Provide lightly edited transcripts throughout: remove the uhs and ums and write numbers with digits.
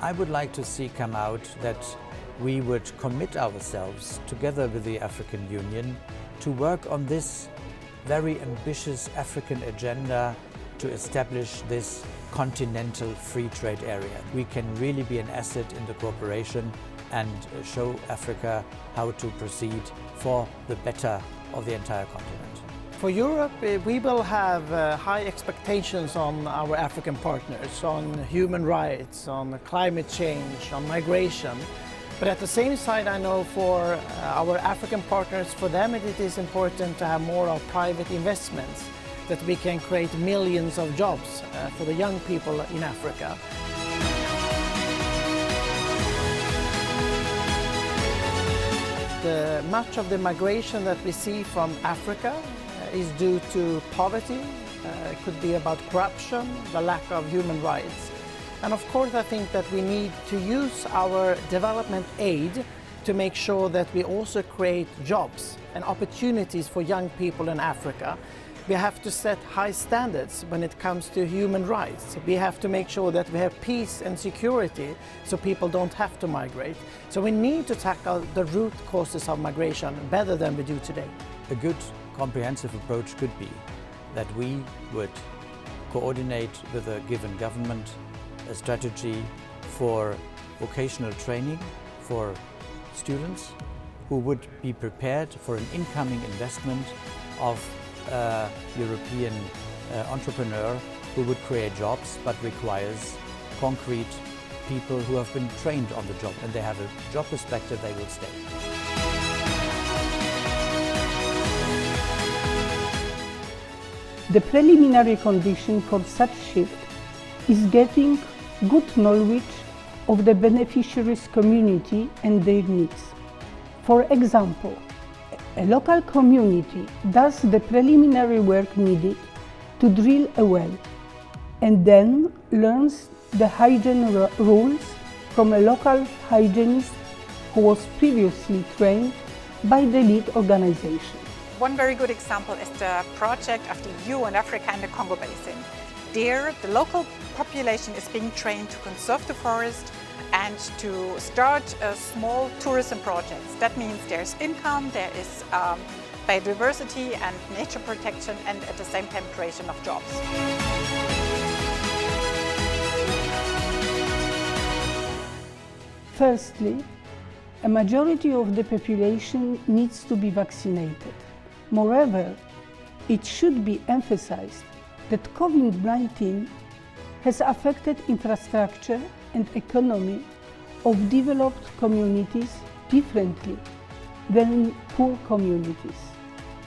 I would like to see come out that we would commit ourselves together with the African Union to work on this very ambitious African agenda to establish this continental free trade area. We can really be an asset in the cooperation and show Africa how to proceed for the better of the entire continent. For Europe, we will have high expectations on our African partners, on human rights, on climate change, on migration. But at the same side, I know for our African partners, for them it is important to have more of private investments, that we can create millions of jobs for the young people in Africa. Much of the migration that we see from Africa is due to poverty. It could be about corruption, the lack of human rights. And of course, I think that we need to use our development aid to make sure that we also create jobs and opportunities for young people in Africa. We have to set high standards when it comes to human rights. We have to make sure that we have peace and security so people don't have to migrate. So we need to tackle the root causes of migration better than we do today. A good comprehensive approach could be that we would coordinate with a given government a strategy for vocational training for students who would be prepared for an incoming investment of a European entrepreneur who would create jobs but requires concrete people who have been trained on the job and they have a job perspective, they will stay. The preliminary condition for such shift is getting good knowledge of the beneficiaries' community and their needs. For example, a local community does the preliminary work needed to drill a well and then learns the hygiene rules from a local hygienist who was previously trained by the lead organization. One very good example is the project of the EU and Africa in the Congo Basin. There, the local population is being trained to conserve the forest and to start small tourism projects. That means there's income, there is biodiversity and nature protection, and at the same time creation of jobs. Firstly, a majority of the population needs to be vaccinated. Moreover, it should be emphasized that COVID-19 has affected infrastructure and economy of developed communities differently than poor communities.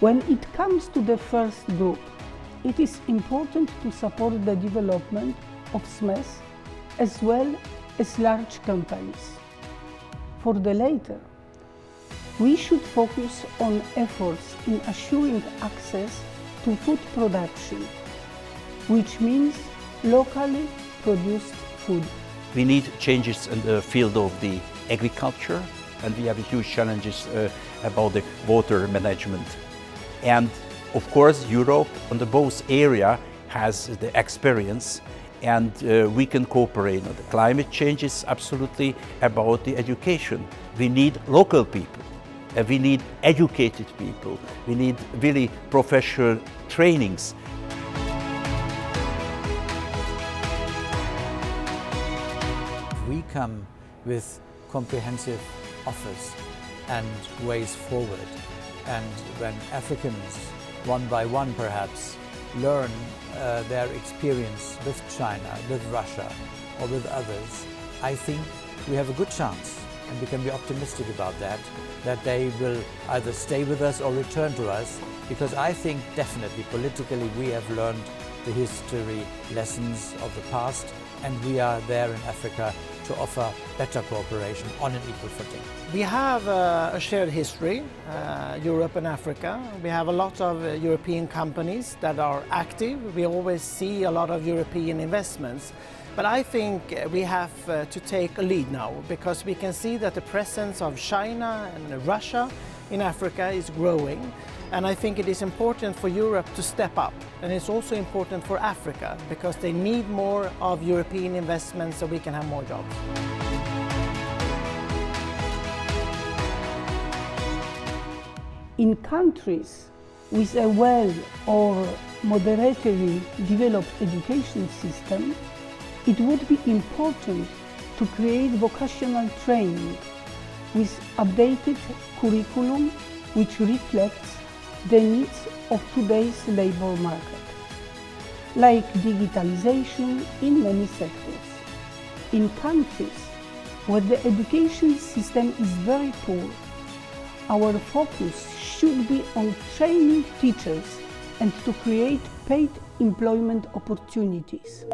When it comes to the first group, it is important to support the development of SMEs as well as large companies. For the latter, we should focus on efforts in assuring access to food production, which means locally produced food. We need changes in the field of the agriculture, and we have huge challenges about the water management. And of course, Europe on the both area has the experience, and we can cooperate. The climate change is absolutely about the education. We need local people, and we need educated people. We need really professional trainings. We come with comprehensive offers and ways forward, and when Africans, one by one perhaps, learn their experience with China, with Russia or with others, I think we have a good chance, and we can be optimistic about that they will either stay with us or return to us, because I think definitely politically we have learned the history lessons of the past, and we are there in Africa to offer better cooperation on an equal footing. We have a shared history, Europe and Africa. We have a lot of European companies that are active. We always see a lot of European investments. But I think we have to take a lead now, because we can see that the presence of China and Russia in Africa is growing. And I think it is important for Europe to step up, and it's also important for Africa because they need more of European investments so we can have more jobs. In countries with a well or moderately developed education system, it would be important to create vocational training with updated curriculum which reflects the needs of today's labor market, like digitalization in many sectors. In countries where the education system is very poor, our focus should be on training teachers and to create paid employment opportunities.